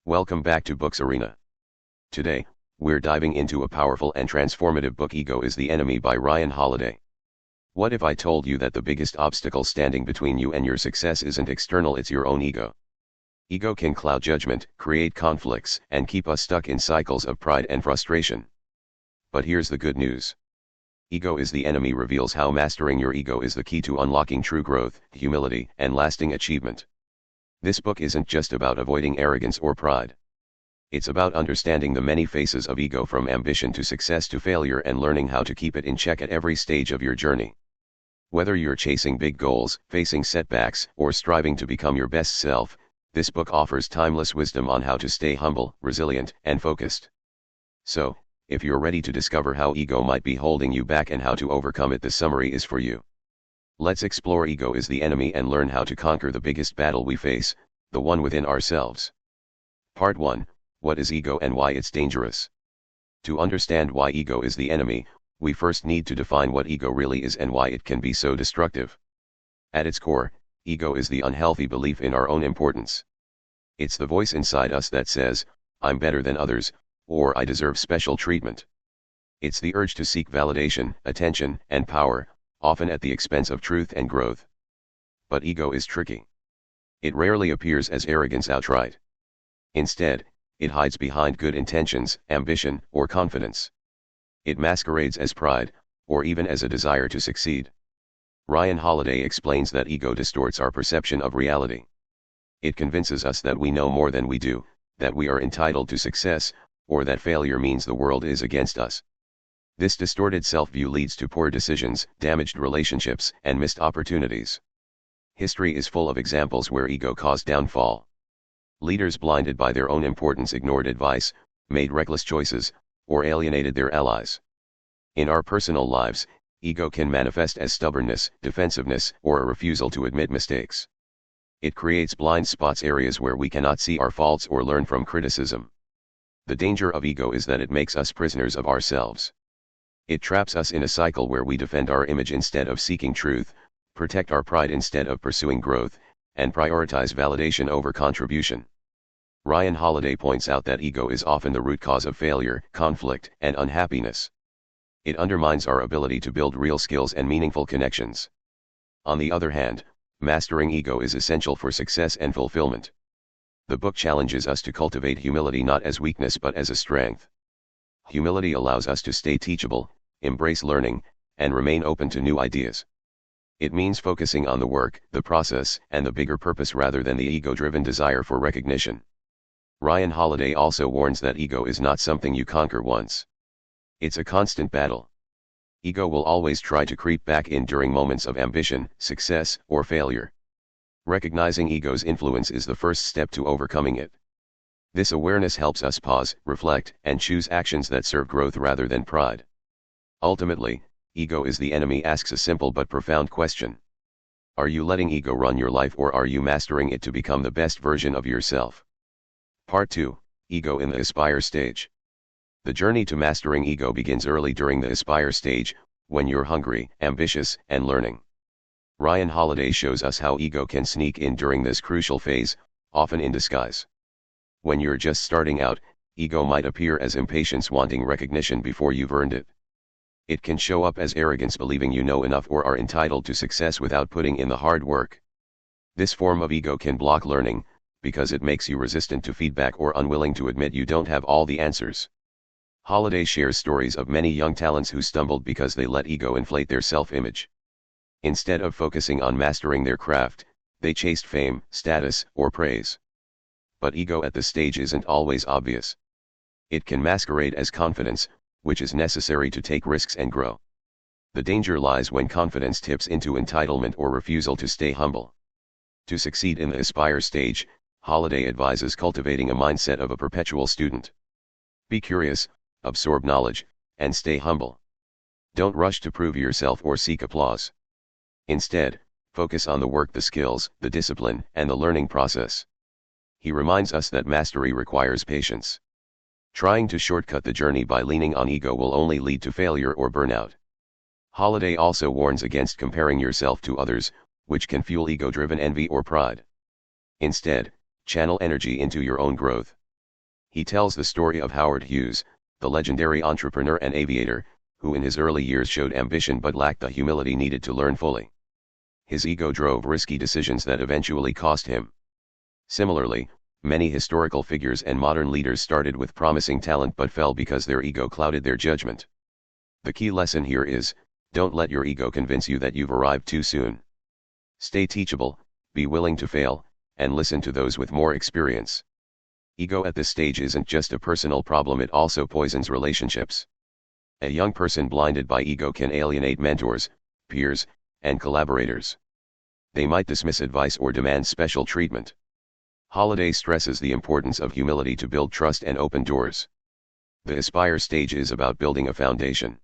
Welcome back to Books Arena. Today, we're diving into a powerful and transformative book, Ego is the Enemy by Ryan Holiday. What if I told you that the biggest obstacle standing between you and your success isn't external, it's your own ego? Ego can cloud judgment, create conflicts, and keep us stuck in cycles of pride and frustration. But here's the good news. Ego is the Enemy reveals how mastering your ego is the key to unlocking true growth, humility, and lasting achievement. This book isn't just about avoiding arrogance or pride. It's about understanding the many faces of ego, from ambition to success to failure, and learning how to keep it in check at every stage of your journey. Whether you're chasing big goals, facing setbacks, or striving to become your best self, this book offers timeless wisdom on how to stay humble, resilient, and focused. So, if you're ready to discover how ego might be holding you back and how to overcome it, this summary is for you. Let's explore Ego is the Enemy and learn how to conquer the biggest battle we face, the one within ourselves. Part 1. What is ego and why it's dangerous? To understand why ego is the enemy, we first need to define what ego really is and why it can be so destructive. At its core, ego is the unhealthy belief in our own importance. It's the voice inside us that says, "I'm better than others," or "I deserve special treatment." It's the urge to seek validation, attention, and power, often at the expense of truth and growth. But ego is tricky. It rarely appears as arrogance outright. Instead, it hides behind good intentions, ambition, or confidence. It masquerades as pride, or even as a desire to succeed. Ryan Holiday explains that ego distorts our perception of reality. It convinces us that we know more than we do, that we are entitled to success, or that failure means the world is against us. This distorted self-view leads to poor decisions, damaged relationships, and missed opportunities. History is full of examples where ego caused downfall. Leaders blinded by their own importance ignored advice, made reckless choices, or alienated their allies. In our personal lives, ego can manifest as stubbornness, defensiveness, or a refusal to admit mistakes. It creates blind spots, areas where we cannot see our faults or learn from criticism. The danger of ego is that it makes us prisoners of ourselves. It traps us in a cycle where we defend our image instead of seeking truth, protect our pride instead of pursuing growth, and prioritize validation over contribution. Ryan Holiday points out that ego is often the root cause of failure, conflict, and unhappiness. It undermines our ability to build real skills and meaningful connections. On the other hand, mastering ego is essential for success and fulfillment. The book challenges us to cultivate humility not as weakness but as a strength. Humility allows us to stay teachable, embrace learning, and remain open to new ideas. It means focusing on the work, the process, and the bigger purpose rather than the ego-driven desire for recognition. Ryan Holiday also warns that ego is not something you conquer once. It's a constant battle. Ego will always try to creep back in during moments of ambition, success, or failure. Recognizing ego's influence is the first step to overcoming it. This awareness helps us pause, reflect, and choose actions that serve growth rather than pride. Ultimately, Ego is the Enemy asks a simple but profound question. Are you letting ego run your life, or are you mastering it to become the best version of yourself? Part 2. Ego in the Aspire stage. The journey to mastering ego begins early during the Aspire stage, when you're hungry, ambitious, and learning. Ryan Holiday shows us how ego can sneak in during this crucial phase, often in disguise. When you're just starting out, ego might appear as impatience, wanting recognition before you've earned it. It can show up as arrogance, believing you know enough or are entitled to success without putting in the hard work. This form of ego can block learning, because it makes you resistant to feedback or unwilling to admit you don't have all the answers. Holiday shares stories of many young talents who stumbled because they let ego inflate their self-image. Instead of focusing on mastering their craft, they chased fame, status, or praise. But ego at this stage isn't always obvious. It can masquerade as confidence, which is necessary to take risks and grow. The danger lies when confidence tips into entitlement or refusal to stay humble. To succeed in the Aspire stage, Holiday advises cultivating a mindset of a perpetual student. Be curious, absorb knowledge, and stay humble. Don't rush to prove yourself or seek applause. Instead, focus on the work, the skills, the discipline, and the learning process. He reminds us that mastery requires patience. Trying to shortcut the journey by leaning on ego will only lead to failure or burnout. Holiday also warns against comparing yourself to others, which can fuel ego-driven envy or pride. Instead, channel energy into your own growth. He tells the story of Howard Hughes, the legendary entrepreneur and aviator, who in his early years showed ambition but lacked the humility needed to learn fully. His ego drove risky decisions that eventually cost him. Similarly, many historical figures and modern leaders started with promising talent but fell because their ego clouded their judgment. The key lesson here is, don't let your ego convince you that you've arrived too soon. Stay teachable, be willing to fail, and listen to those with more experience. Ego at this stage isn't just a personal problem, it also poisons relationships. A young person blinded by ego can alienate mentors, peers, and collaborators. They might dismiss advice or demand special treatment. Holiday stresses the importance of humility to build trust and open doors. The aspire stage is about building a foundation.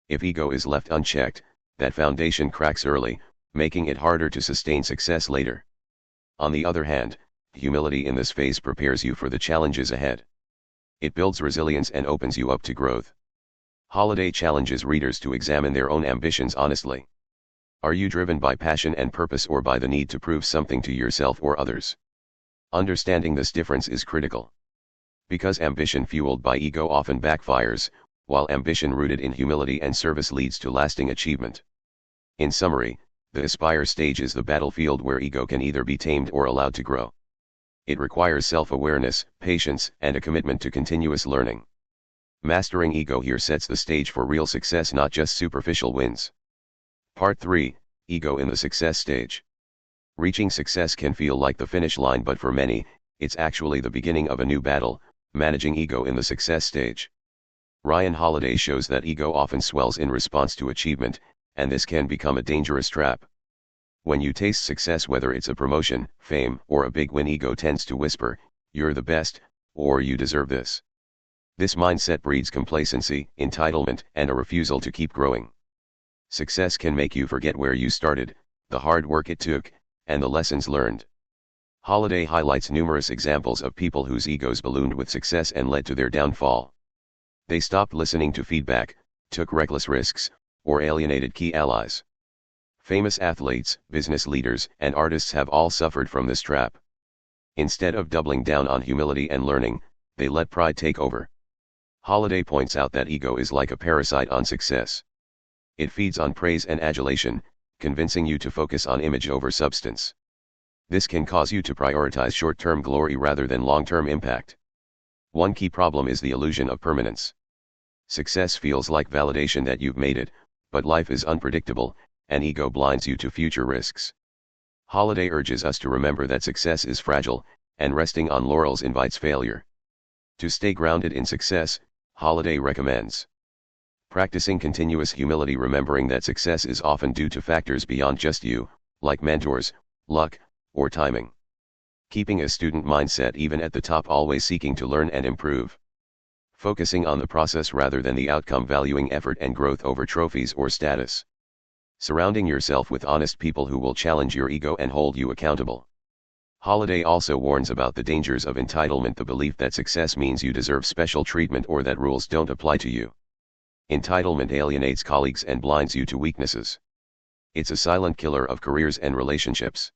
If ego is left unchecked, that foundation cracks early, making it harder to sustain success later. On the other hand, humility in this phase prepares you for the challenges ahead. It builds resilience and opens you up to growth. Holiday challenges readers to examine their own ambitions honestly. Are you driven by passion and purpose or by the need to prove something to yourself or others? Understanding this difference is critical. Because ambition fueled by ego often backfires, while ambition rooted in humility and service leads to lasting achievement. In summary, the aspire stage is the battlefield where ego can either be tamed or allowed to grow. It requires self-awareness, patience, and a commitment to continuous learning. Mastering ego here sets the stage for real success, not just superficial wins. Part 3, Ego in the Success Stage. Reaching success can feel like the finish line, but for many, it's actually the beginning of a new battle, managing ego in the success stage. Ryan Holiday shows that ego often swells in response to achievement, and this can become a dangerous trap. When you taste success, whether it's a promotion, fame, or a big win, ego tends to whisper, "You're the best," or "You deserve this." This mindset breeds complacency, entitlement, and a refusal to keep growing. Success can make you forget where you started, the hard work it took, and the lessons learned. Holiday highlights numerous examples of people whose egos ballooned with success and led to their downfall. They stopped listening to feedback, took reckless risks, or alienated key allies. Famous athletes, business leaders, and artists have all suffered from this trap. Instead of doubling down on humility and learning, they let pride take over. Holiday points out that ego is like a parasite on success. It feeds on praise and adulation, convincing you to focus on image over substance. This can cause you to prioritize short-term glory rather than long-term impact. One key problem is the illusion of permanence. Success feels like validation that you've made it, but life is unpredictable, and ego blinds you to future risks. Holiday urges us to remember that success is fragile, and resting on laurels invites failure. To stay grounded in success, Holiday recommends practicing continuous humility, remembering that success is often due to factors beyond just you, like mentors, luck, or timing. Keeping a student mindset even at the top, always seeking to learn and improve. Focusing on the process rather than the outcome, valuing effort and growth over trophies or status. Surrounding yourself with honest people who will challenge your ego and hold you accountable. Holiday also warns about the dangers of entitlement, the belief that success means you deserve special treatment or that rules don't apply to you. Entitlement alienates colleagues and blinds you to weaknesses. It's a silent killer of careers and relationships.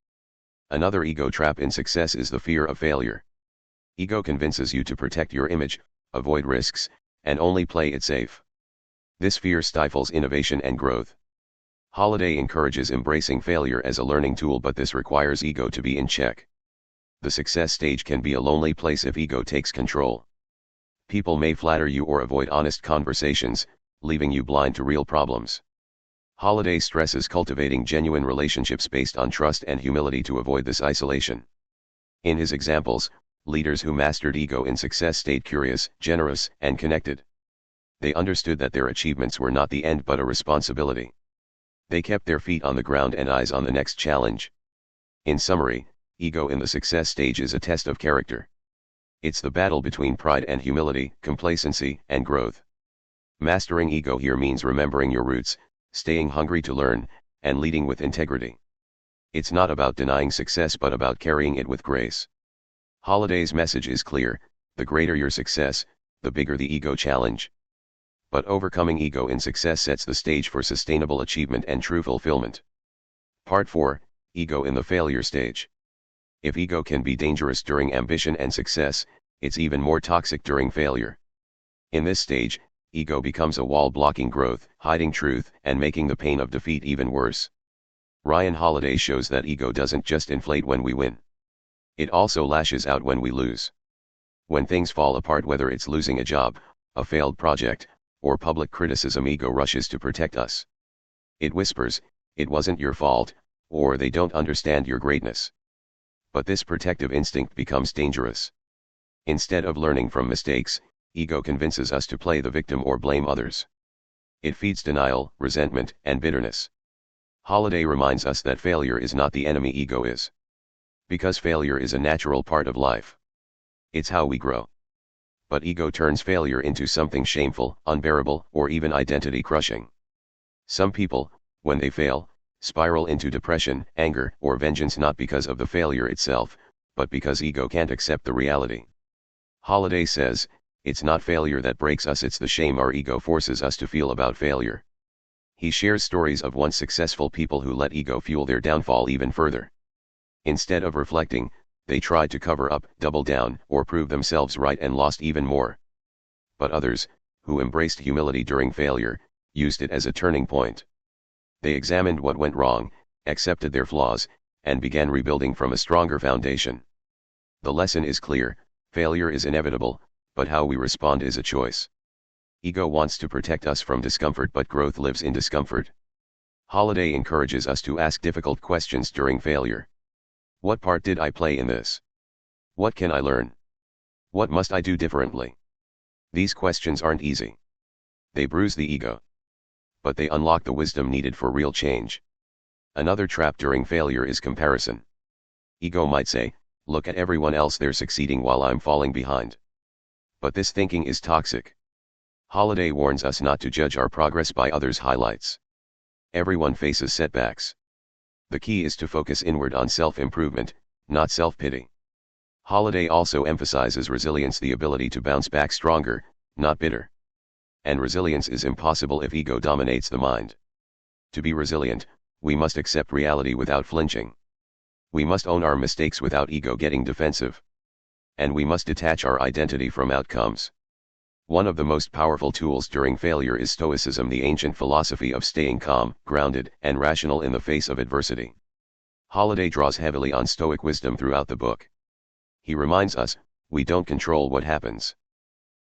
Another ego trap in success is the fear of failure. Ego convinces you to protect your image, avoid risks, and only play it safe. This fear stifles innovation and growth. Holiday encourages embracing failure as a learning tool, but this requires ego to be in check. The success stage can be a lonely place if ego takes control. People may flatter you or avoid honest conversations, leaving you blind to real problems. Holiday stresses cultivating genuine relationships based on trust and humility to avoid this isolation. In his examples, leaders who mastered ego in success stayed curious, generous, and connected. They understood that their achievements were not the end but a responsibility. They kept their feet on the ground and eyes on the next challenge. In summary, ego in the success stage is a test of character. It's the battle between pride and humility, complacency and growth. Mastering ego here means remembering your roots, staying hungry to learn, and leading with integrity. It's not about denying success but about carrying it with grace. Holiday's message is clear: the greater your success, the bigger the ego challenge. But overcoming ego in success sets the stage for sustainable achievement and true fulfillment. Part 4, Ego in the Failure Stage. If ego can be dangerous during ambition and success, It's even more toxic during failure. In this stage, ego becomes a wall blocking growth, hiding truth, and making the pain of defeat even worse. Ryan Holiday shows that ego doesn't just inflate when we win. It also lashes out when we lose. When things fall apart, whether it's losing a job, a failed project, or public criticism, ego rushes to protect us. It whispers, "It wasn't your fault," or "They don't understand your greatness." But this protective instinct becomes dangerous. Instead of learning from mistakes, ego convinces us to play the victim or blame others. It feeds denial, resentment, and bitterness. Holiday reminds us that failure is not the enemy, ego is. Because failure is a natural part of life. It's how we grow. But ego turns failure into something shameful, unbearable, or even identity-crushing. Some people, when they fail, spiral into depression, anger, or vengeance, not because of the failure itself, but because ego can't accept the reality. Holiday says, "It's not failure that breaks us, it's the shame our ego forces us to feel about failure." He shares stories of once successful people who let ego fuel their downfall even further. Instead of reflecting, they tried to cover up, double down, or prove themselves right and lost even more. But others, who embraced humility during failure, used it as a turning point. They examined what went wrong, accepted their flaws, and began rebuilding from a stronger foundation. The lesson is clear: failure is inevitable, but how we respond is a choice. Ego wants to protect us from discomfort, but growth lives in discomfort. Holiday encourages us to ask difficult questions during failure. What part did I play in this? What can I learn? What must I do differently? These questions aren't easy. They bruise the ego. But they unlock the wisdom needed for real change. Another trap during failure is comparison. Ego might say, "Look at everyone else, they're succeeding while I'm falling behind." But this thinking is toxic. Holiday warns us not to judge our progress by others' highlights. Everyone faces setbacks. The key is to focus inward on self-improvement, not self-pity. Holiday also emphasizes resilience, the ability to bounce back stronger, not bitter. And resilience is impossible if ego dominates the mind. To be resilient, we must accept reality without flinching. We must own our mistakes without ego getting defensive. And we must detach our identity from outcomes. One of the most powerful tools during failure is Stoicism, the ancient philosophy of staying calm, grounded, and rational in the face of adversity. Holiday draws heavily on Stoic wisdom throughout the book. He reminds us, we don't control what happens.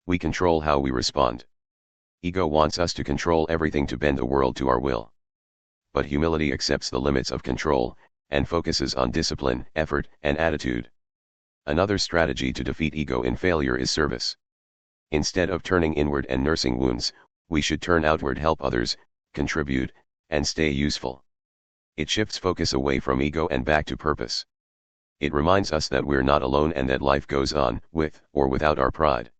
We control how we respond. Ego wants us to control everything, to bend the world to our will. But humility accepts the limits of control, and focuses on discipline, effort, and attitude. Another strategy to defeat ego in failure is service. Instead of turning inward and nursing wounds, we should turn outward, help others, contribute, and stay useful. It shifts focus away from ego and back to purpose. It reminds us that we're not alone and that life goes on, with or without our pride.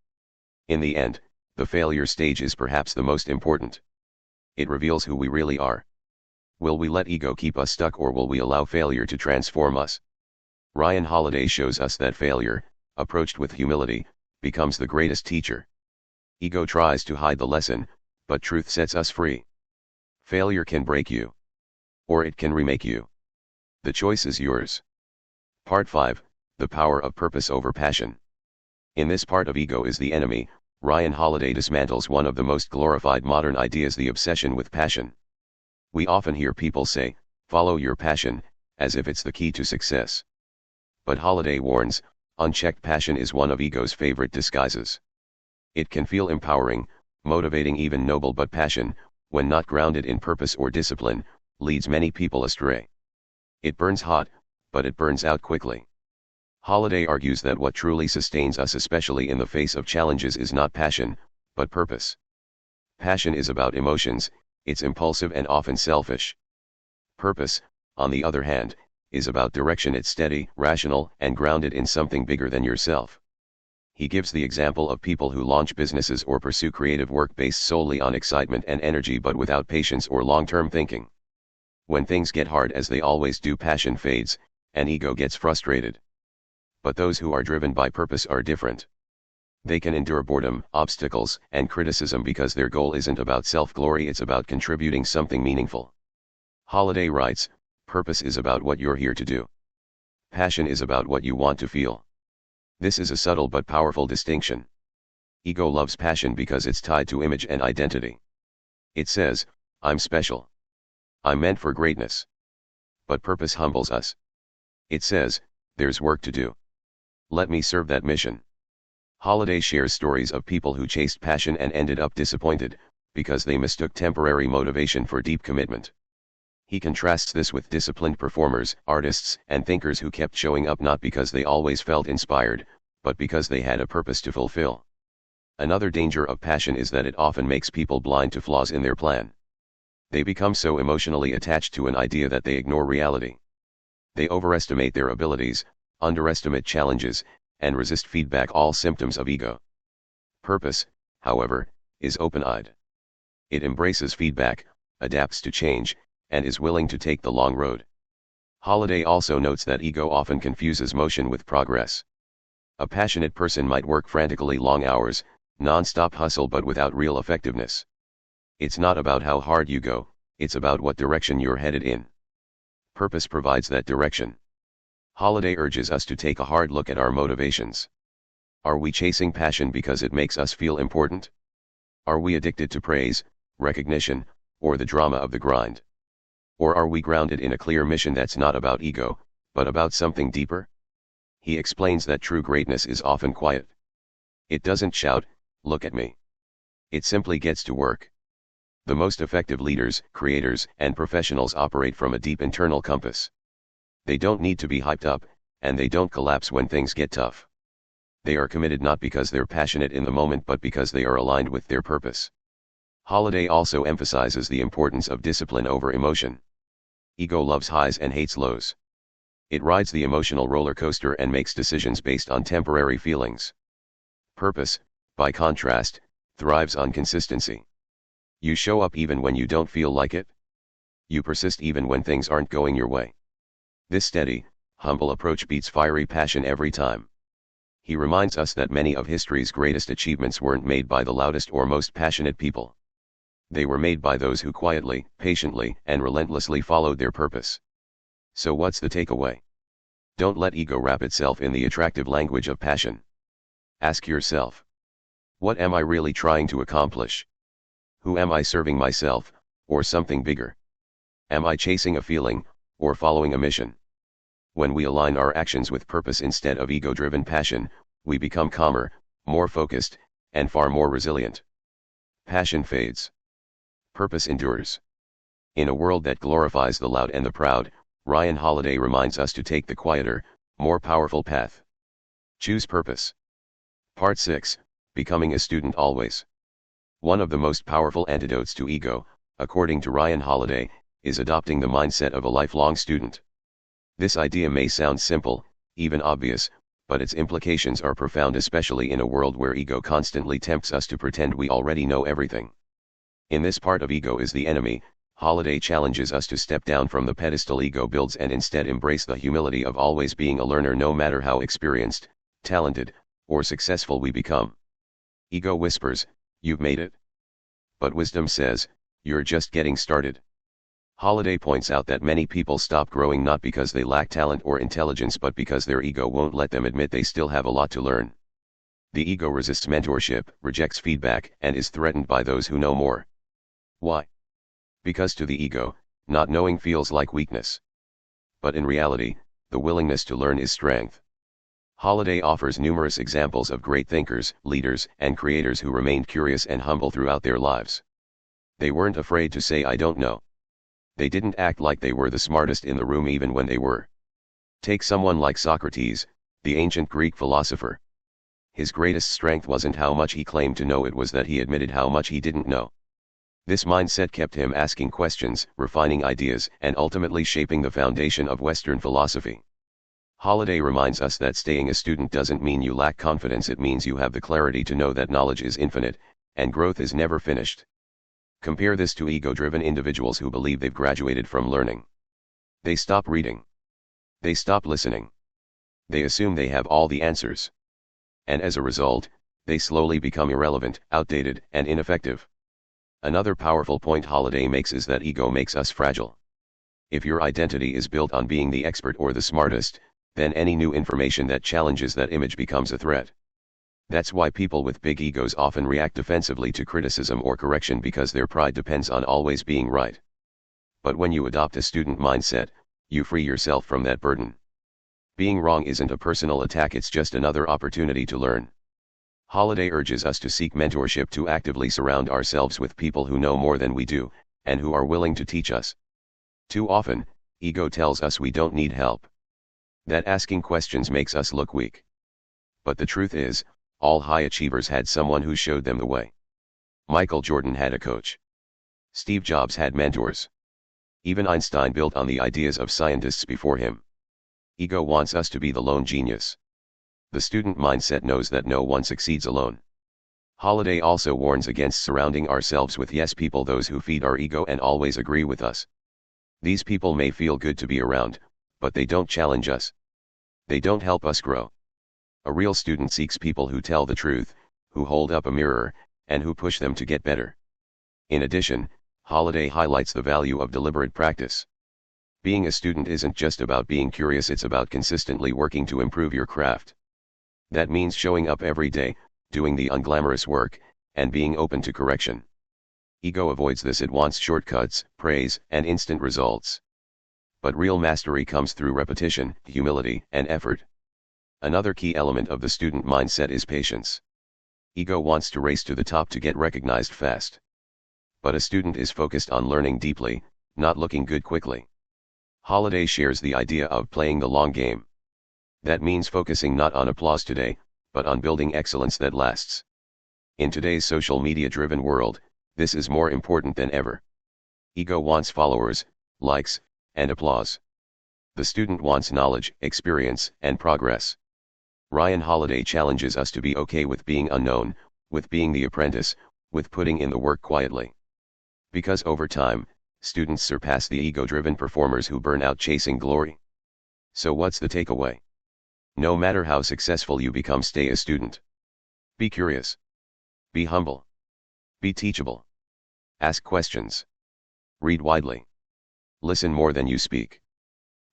In the end, the failure stage is perhaps the most important. It reveals who we really are. Will we let ego keep us stuck, or will we allow failure to transform us? Ryan Holiday shows us that failure, approached with humility, becomes the greatest teacher. Ego tries to hide the lesson, but truth sets us free. Failure can break you. Or it can remake you. The choice is yours. Part 5, The Power of Purpose Over Passion. In this part of Ego is the Enemy, Ryan Holiday dismantles one of the most glorified modern ideas, the obsession with passion. We often hear people say, "Follow your passion," as if it's the key to success. But Holiday warns, unchecked passion is one of ego's favorite disguises. It can feel empowering, motivating, even noble, but passion, when not grounded in purpose or discipline, leads many people astray. It burns hot, but it burns out quickly. Holiday argues that what truly sustains us, especially in the face of challenges, is not passion, but purpose. Passion is about emotions, it's impulsive and often selfish. Purpose, on the other hand, is about direction, it's steady, rational, and grounded in something bigger than yourself. He gives the example of people who launch businesses or pursue creative work based solely on excitement and energy but without patience or long-term thinking. When things get hard, as they always do, passion fades, and ego gets frustrated. But those who are driven by purpose are different. They can endure boredom, obstacles, and criticism because their goal isn't about self-glory, it's about contributing something meaningful. Holiday writes, "Purpose is about what you're here to do. Passion is about what you want to feel." This is a subtle but powerful distinction. Ego loves passion because it's tied to image and identity. It says, I'm special. I'm meant for greatness. But purpose humbles us. It says, there's work to do. Let me serve that mission. Holiday shares stories of people who chased passion and ended up disappointed, because they mistook temporary motivation for deep commitment. He contrasts this with disciplined performers, artists, and thinkers who kept showing up not because they always felt inspired, but because they had a purpose to fulfill. Another danger of passion is that it often makes people blind to flaws in their plan. They become so emotionally attached to an idea that they ignore reality. They overestimate their abilities, underestimate challenges, and resist feedback, all symptoms of ego. Purpose, however, is open-eyed. It embraces feedback, adapts to change, and is willing to take the long road. Holiday also notes that ego often confuses motion with progress. A passionate person might work frantically long hours, non-stop hustle, but without real effectiveness. It's not about how hard you go, it's about what direction you're headed in. Purpose provides that direction. Holiday urges us to take a hard look at our motivations. Are we chasing passion because it makes us feel important? Are we addicted to praise, recognition, or the drama of the grind? Or are we grounded in a clear mission that's not about ego, but about something deeper? He explains that true greatness is often quiet. It doesn't shout, look at me. It simply gets to work. The most effective leaders, creators, and professionals operate from a deep internal compass. They don't need to be hyped up, and they don't collapse when things get tough. They are committed not because they're passionate in the moment but because they are aligned with their purpose. Holiday also emphasizes the importance of discipline over emotion. Ego loves highs and hates lows. It rides the emotional roller coaster and makes decisions based on temporary feelings. Purpose, by contrast, thrives on consistency. You show up even when you don't feel like it. You persist even when things aren't going your way. This steady, humble approach beats fiery passion every time. He reminds us that many of history's greatest achievements weren't made by the loudest or most passionate people. They were made by those who quietly, patiently, and relentlessly followed their purpose. So what's the takeaway? Don't let ego wrap itself in the attractive language of passion. Ask yourself, what am I really trying to accomplish? Who am I serving, myself, or something bigger? Am I chasing a feeling, or following a mission? When we align our actions with purpose instead of ego-driven passion, we become calmer, more focused, and far more resilient. Passion fades. Purpose endures. In a world that glorifies the loud and the proud, Ryan Holiday reminds us to take the quieter, more powerful path. Choose purpose. Part 6, Becoming a Student Always. One of the most powerful antidotes to ego, according to Ryan Holiday, is adopting the mindset of a lifelong student. This idea may sound simple, even obvious, but its implications are profound, especially in a world where ego constantly tempts us to pretend we already know everything. In this part of Ego is the Enemy, Holiday challenges us to step down from the pedestal ego builds and instead embrace the humility of always being a learner, no matter how experienced, talented, or successful we become. Ego whispers, you've made it. But wisdom says, you're just getting started. Holiday points out that many people stop growing not because they lack talent or intelligence but because their ego won't let them admit they still have a lot to learn. The ego resists mentorship, rejects feedback, and is threatened by those who know more. Why? Because to the ego, not knowing feels like weakness. But in reality, the willingness to learn is strength. Holiday offers numerous examples of great thinkers, leaders, and creators who remained curious and humble throughout their lives. They weren't afraid to say I don't know. They didn't act like they were the smartest in the room even when they were. Take someone like Socrates, the ancient Greek philosopher. His greatest strength wasn't how much he claimed to know, it was that he admitted how much he didn't know. This mindset kept him asking questions, refining ideas, and ultimately shaping the foundation of Western philosophy. Holiday reminds us that staying a student doesn't mean you lack confidence, it means you have the clarity to know that knowledge is infinite, and growth is never finished. Compare this to ego-driven individuals who believe they've graduated from learning. They stop reading. They stop listening. They assume they have all the answers. And as a result, they slowly become irrelevant, outdated, and ineffective. Another powerful point Holiday makes is that ego makes us fragile. If your identity is built on being the expert or the smartest, then any new information that challenges that image becomes a threat. That's why people with big egos often react defensively to criticism or correction, because their pride depends on always being right. But when you adopt a student mindset, you free yourself from that burden. Being wrong isn't a personal attack, it's just another opportunity to learn. Holiday urges us to seek mentorship, to actively surround ourselves with people who know more than we do, and who are willing to teach us. Too often, ego tells us we don't need help. That asking questions makes us look weak. But the truth is, all high achievers had someone who showed them the way. Michael Jordan had a coach. Steve Jobs had mentors. Even Einstein built on the ideas of scientists before him. Ego wants us to be the lone genius. The student mindset knows that no one succeeds alone. Holiday also warns against surrounding ourselves with yes people, those who feed our ego and always agree with us. These people may feel good to be around, but they don't challenge us. They don't help us grow. A real student seeks people who tell the truth, who hold up a mirror, and who push them to get better. In addition, Holiday highlights the value of deliberate practice. Being a student isn't just about being curious, it's about consistently working to improve your craft. That means showing up every day, doing the unglamorous work, and being open to correction. Ego avoids this, it wants shortcuts, praise, and instant results. But real mastery comes through repetition, humility, and effort. Another key element of the student mindset is patience. Ego wants to race to the top to get recognized fast. But a student is focused on learning deeply, not looking good quickly. Holiday shares the idea of playing the long game. That means focusing not on applause today, but on building excellence that lasts. In today's social media-driven world, this is more important than ever. Ego wants followers, likes, and applause. The student wants knowledge, experience, and progress. Ryan Holiday challenges us to be okay with being unknown, with being the apprentice, with putting in the work quietly. Because over time, students surpass the ego-driven performers who burn out chasing glory. So what's the takeaway? No matter how successful you become, stay a student. Be curious. Be humble. Be teachable. Ask questions. Read widely. Listen more than you speak.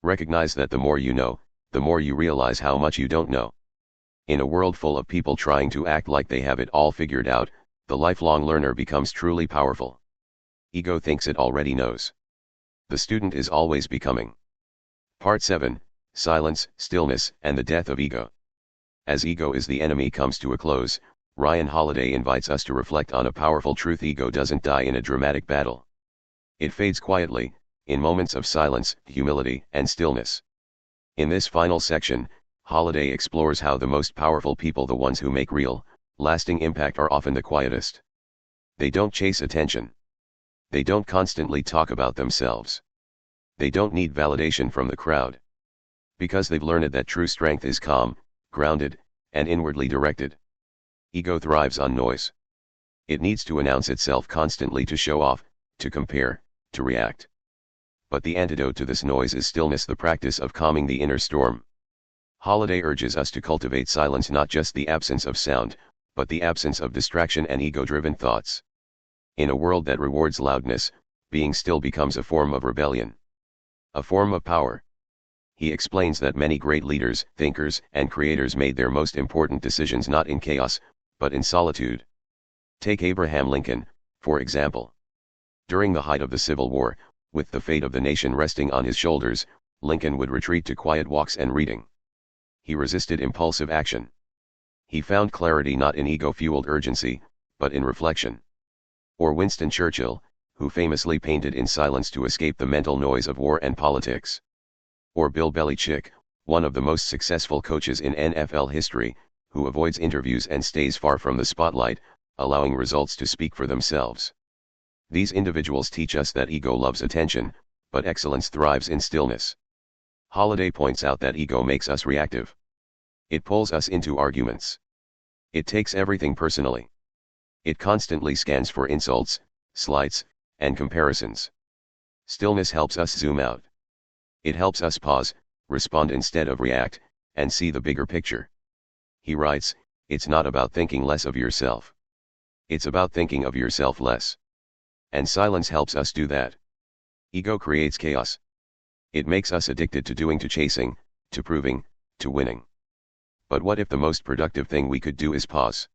Recognize that the more you know, the more you realize how much you don't know. In a world full of people trying to act like they have it all figured out, the lifelong learner becomes truly powerful. Ego thinks it already knows. The student is always becoming. Part 7, Silence, Stillness, and the Death of Ego. As Ego is the enemy comes to a close, Ryan Holiday invites us to reflect on a powerful truth: ego doesn't die in a dramatic battle. It fades quietly, in moments of silence, humility, and stillness. In this final section, Holiday explores how the most powerful people, the ones who make real, lasting impact, are often the quietest. They don't chase attention. They don't constantly talk about themselves. They don't need validation from the crowd. Because they've learned that true strength is calm, grounded, and inwardly directed. Ego thrives on noise. It needs to announce itself constantly, to show off, to compare, to react. But the antidote to this noise is stillness, the practice of calming the inner storm. Holiday urges us to cultivate silence, not just the absence of sound, but the absence of distraction and ego-driven thoughts. In a world that rewards loudness, being still becomes a form of rebellion. A form of power. He explains that many great leaders, thinkers, and creators made their most important decisions not in chaos, but in solitude. Take Abraham Lincoln, for example. During the height of the Civil War, with the fate of the nation resting on his shoulders, Lincoln would retreat to quiet walks and reading. He resisted impulsive action. He found clarity not in ego-fueled urgency, but in reflection. Or Winston Churchill, who famously painted in silence to escape the mental noise of war and politics. Or Bill Belichick, one of the most successful coaches in NFL history, who avoids interviews and stays far from the spotlight, allowing results to speak for themselves. These individuals teach us that ego loves attention, but excellence thrives in stillness. Holiday points out that ego makes us reactive. It pulls us into arguments. It takes everything personally. It constantly scans for insults, slights, and comparisons. Stillness helps us zoom out. It helps us pause, respond instead of react, and see the bigger picture. He writes, "It's not about thinking less of yourself. It's about thinking of yourself less." And silence helps us do that. Ego creates chaos. It makes us addicted to doing, to chasing, to proving, to winning. But what if the most productive thing we could do is pause?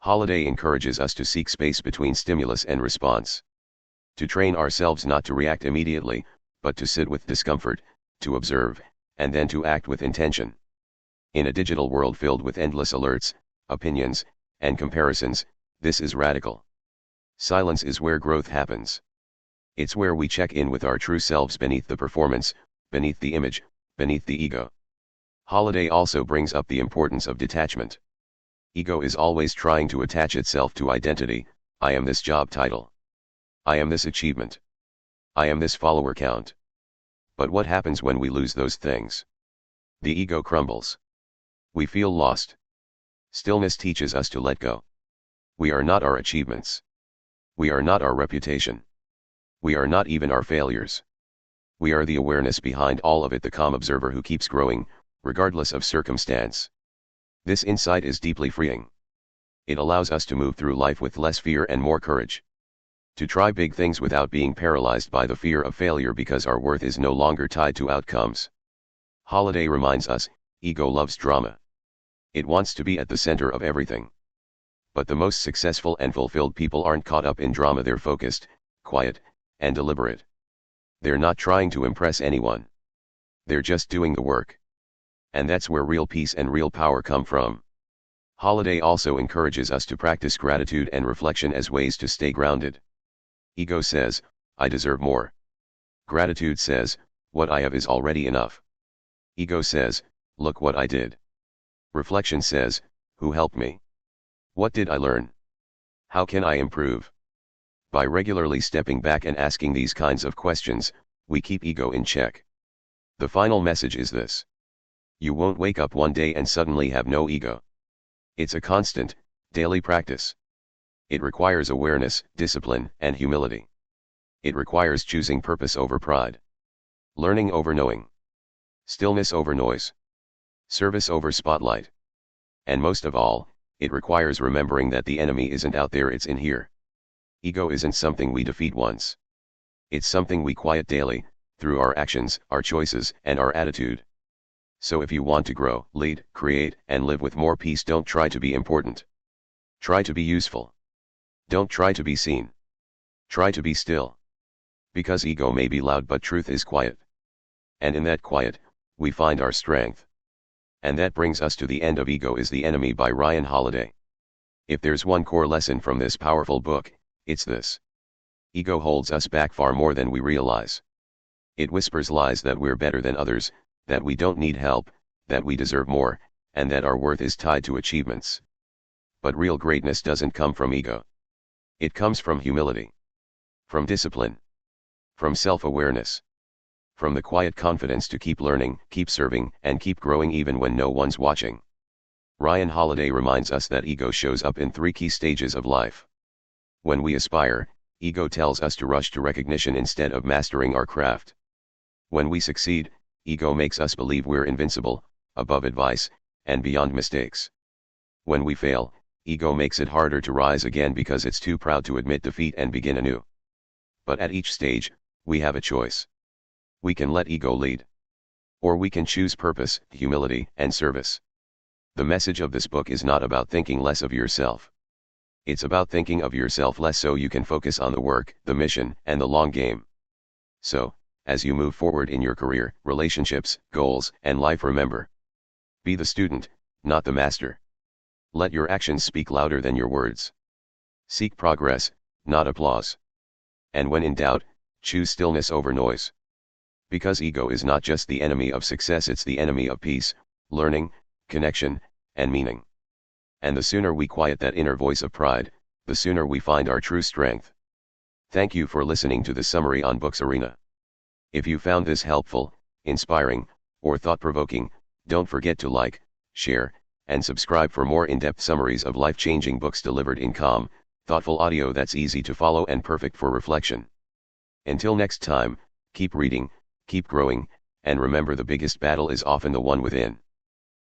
Holiday encourages us to seek space between stimulus and response. To train ourselves not to react immediately, but to sit with discomfort, to observe, and then to act with intention. In a digital world filled with endless alerts, opinions, and comparisons, this is radical. Silence is where growth happens. It's where we check in with our true selves beneath the performance, beneath the image, beneath the ego. Holiday also brings up the importance of detachment. Ego is always trying to attach itself to identity. I am this job title. I am this achievement. I am this follower count. But what happens when we lose those things? The ego crumbles. We feel lost. Stillness teaches us to let go. We are not our achievements. We are not our reputation. We are not even our failures. We are the awareness behind all of it, the calm observer who keeps growing, regardless of circumstance. This insight is deeply freeing. It allows us to move through life with less fear and more courage. To try big things without being paralyzed by the fear of failure because our worth is no longer tied to outcomes. Holiday reminds us, ego loves drama. It wants to be at the center of everything. But the most successful and fulfilled people aren't caught up in drama. They're focused, quiet, and deliberate. They're not trying to impress anyone. They're just doing the work. And that's where real peace and real power come from. Holiday also encourages us to practice gratitude and reflection as ways to stay grounded. Ego says, I deserve more. Gratitude says, what I have is already enough. Ego says, look what I did. Reflection says, who helped me? What did I learn? How can I improve? By regularly stepping back and asking these kinds of questions, we keep ego in check. The final message is this. You won't wake up one day and suddenly have no ego. It's a constant, daily practice. It requires awareness, discipline, and humility. It requires choosing purpose over pride. Learning over knowing. Stillness over noise. Service over spotlight. And most of all, it requires remembering that the enemy isn't out there, it's in here. Ego isn't something we defeat once. It's something we quiet daily, through our actions, our choices, and our attitude. So if you want to grow, lead, create, and live with more peace, don't try to be important. Try to be useful. Don't try to be seen. Try to be still. Because ego may be loud but truth is quiet. And in that quiet, we find our strength. And that brings us to the end of Ego is the Enemy by Ryan Holiday. If there's one core lesson from this powerful book, it's this. Ego holds us back far more than we realize. It whispers lies that we're better than others, that we don't need help, that we deserve more, and that our worth is tied to achievements. But real greatness doesn't come from ego. It comes from humility. From discipline. From self-awareness. From the quiet confidence to keep learning, keep serving, and keep growing even when no one's watching. Ryan Holiday reminds us that ego shows up in 3 key stages of life. When we aspire, ego tells us to rush to recognition instead of mastering our craft. When we succeed, ego makes us believe we're invincible, above advice, and beyond mistakes. When we fail, ego makes it harder to rise again because it's too proud to admit defeat and begin anew. But at each stage, we have a choice. We can let ego lead. Or we can choose purpose, humility, and service. The message of this book is not about thinking less of yourself. It's about thinking of yourself less so you can focus on the work, the mission, and the long game. So, as you move forward in your career, relationships, goals, and life, remember. Be the student, not the master. Let your actions speak louder than your words. Seek progress, not applause. And when in doubt, choose stillness over noise. Because ego is not just the enemy of success, it's the enemy of peace, learning, connection, and meaning. And the sooner we quiet that inner voice of pride, the sooner we find our true strength. Thank you for listening to the Summary on Books Arena. If you found this helpful, inspiring, or thought-provoking, don't forget to like, share, and subscribe for more in-depth summaries of life-changing books delivered in calm, thoughtful audio that's easy to follow and perfect for reflection. Until next time, keep reading, keep growing, and remember the biggest battle is often the one within.